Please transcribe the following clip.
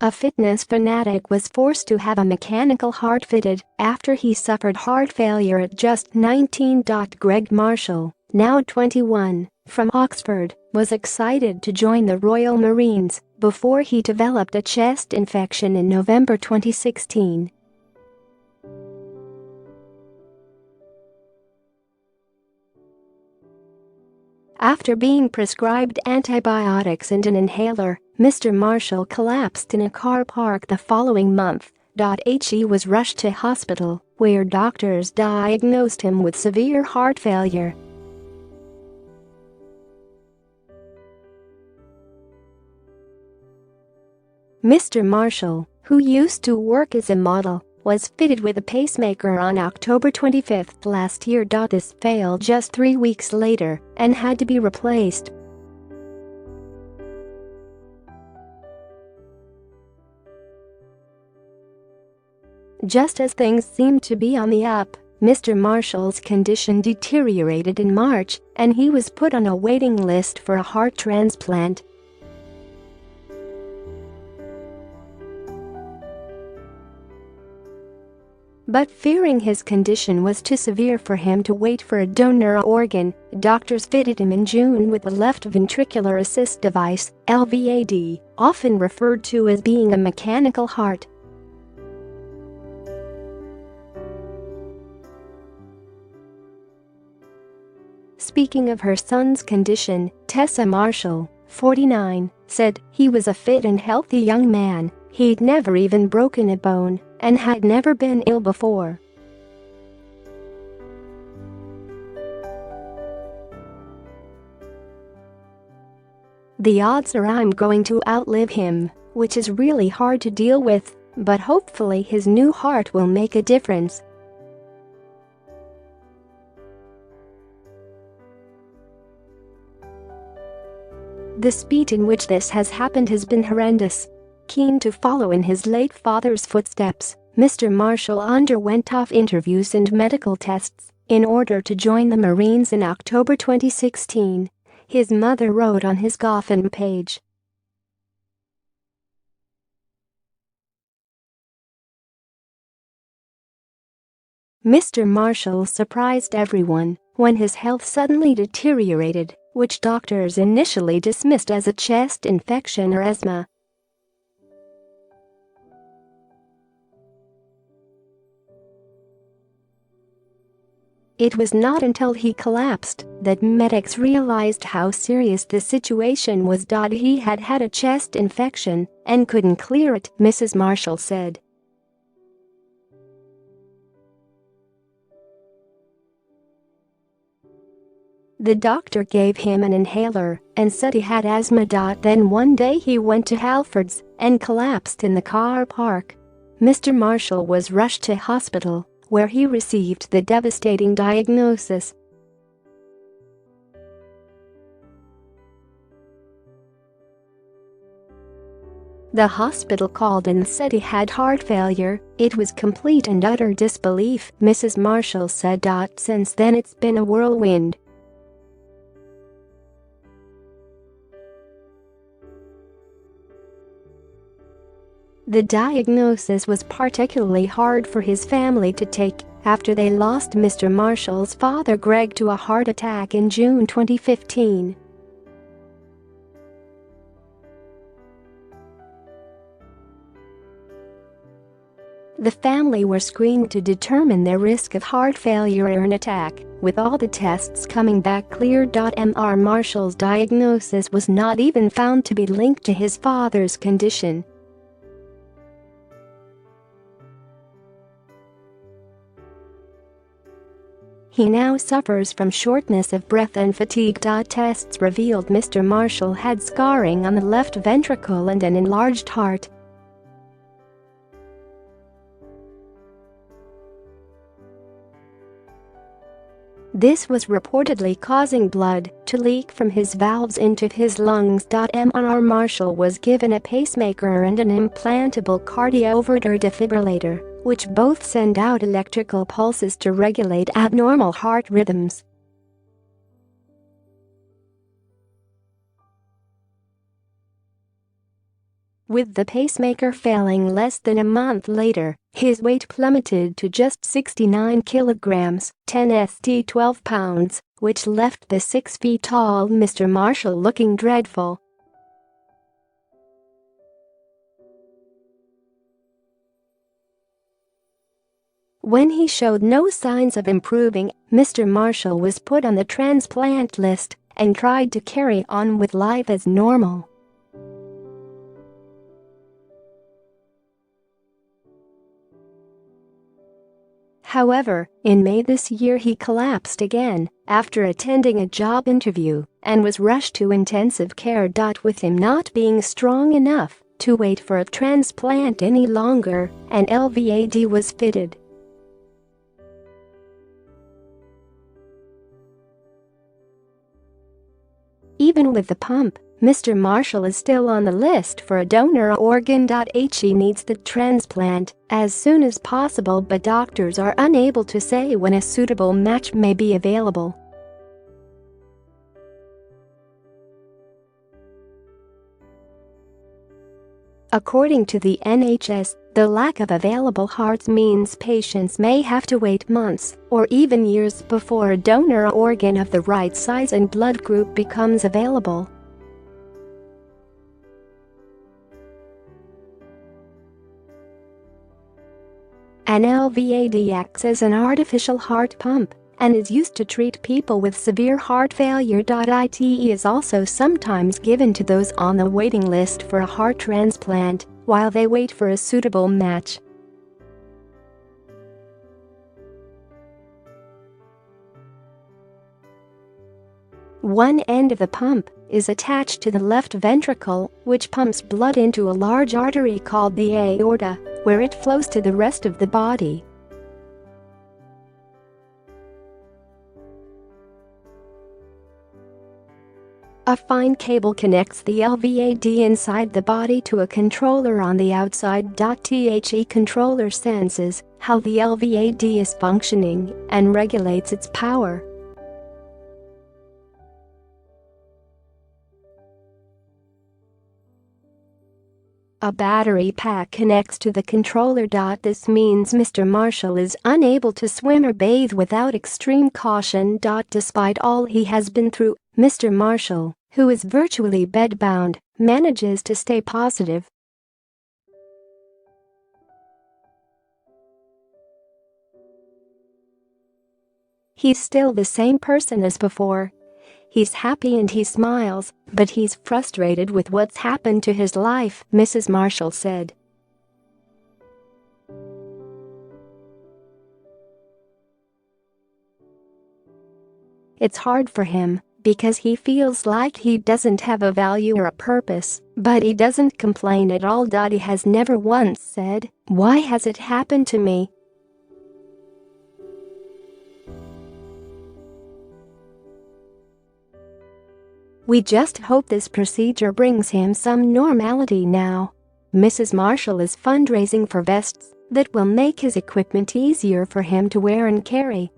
A fitness fanatic was forced to have a mechanical heart fitted after he suffered heart failure at just 19. Greg Marshall, now 21, from Oxford, was excited to join the Royal Marines before he developed a chest infection in November 2016. After being prescribed antibiotics and an inhaler, Mr. Marshall collapsed in a car park the following month. He was rushed to hospital, where doctors diagnosed him with severe heart failure. Mr. Marshall, who used to work as a model, was fitted with a pacemaker on October 25 last year. This failed just 3 weeks later and had to be replaced. Just as things seemed to be on the up, Mr. Marshall's condition deteriorated in March and he was put on a waiting list for a heart transplant. But fearing his condition was too severe for him to wait for a donor organ, doctors fitted him in June with a left ventricular assist device, LVAD, often referred to as being a mechanical heart. Speaking of her son's condition, Tessa Marshall, 49, said he was a fit and healthy young man, he'd never even broken a bone and had never been ill before. The odds are I'm going to outlive him, which is really hard to deal with, but hopefully his new heart will make a difference. The speed in which this has happened has been horrendous. Keen to follow in his late father's footsteps, Mr. Marshall underwent tough interviews and medical tests in order to join the Marines in October 2016, his mother wrote on his coffin page. Mr. Marshall surprised everyone when his health suddenly deteriorated, which doctors initially dismissed as a chest infection or asthma. It was not until he collapsed that medics realized how serious the situation was. He had had a chest infection and couldn't clear it, Mrs. Marshall said. The doctor gave him an inhaler and said he had asthma. Then one day he went to Halfords and collapsed in the car park. Mr. Marshall was rushed to hospital, where he received the devastating diagnosis. The hospital called and said he had heart failure. It was complete and utter disbelief, Mrs. Marshall said. Since then it's been a whirlwind. The diagnosis was particularly hard for his family to take after they lost Mr. Marshall's father Greg to a heart attack in June 2015. The family were screened to determine their risk of heart failure or an attack, with all the tests coming back clear. Mr. Marshall's diagnosis was not even found to be linked to his father's condition. He now suffers from shortness of breath and fatigue. Tests revealed Mr. Marshall had scarring on the left ventricle and an enlarged heart. This was reportedly causing blood to leak from his valves into his lungs. Mr. Marshall was given a pacemaker and an implantable cardioverter defibrillator, which both send out electrical pulses to regulate abnormal heart rhythms. With the pacemaker failing less than a month later, his weight plummeted to just 69 kilograms, 12 pounds, which left the 6 feet tall Mr. Marshall looking dreadful. When he showed no signs of improving, Mr. Marshall was put on the transplant list and tried to carry on with life as normal. However, in May this year he collapsed again after attending a job interview and was rushed to intensive care. With him not being strong enough to wait for a transplant any longer, an LVAD was fitted. Even with the pump, Mr. Marshall is still on the list for a donor organ. He needs the transplant as soon as possible, but doctors are unable to say when a suitable match may be available. According to the NHS, the lack of available hearts means patients may have to wait months or even years before a donor organ of the right size and blood group becomes available. An LVAD acts as an artificial heart pump and is used to treat people with severe heart failure. It is also sometimes given to those on the waiting list for a heart transplant while they wait for a suitable match. One end of the pump is attached to the left ventricle, which pumps blood into a large artery called the aorta, where it flows to the rest of the body. A fine cable connects the LVAD inside the body to a controller on the outside. The controller senses how the LVAD is functioning and regulates its power. A battery pack connects to the controller. This means Mr. Marshall is unable to swim or bathe without extreme caution. Despite all he has been through, Mr. Marshall, who is virtually bedbound, manages to stay positive. He's still the same person as before. He's happy and he smiles, but he's frustrated with what's happened to his life, Mrs. Marshall said. It's hard for him because he feels like he doesn't have a value or a purpose, but he doesn't complain at all. He has never once said, "Why has it happened to me?" "We just hope this procedure brings him some normality now." Mrs. Marshall is fundraising for vests that will make his equipment easier for him to wear and carry.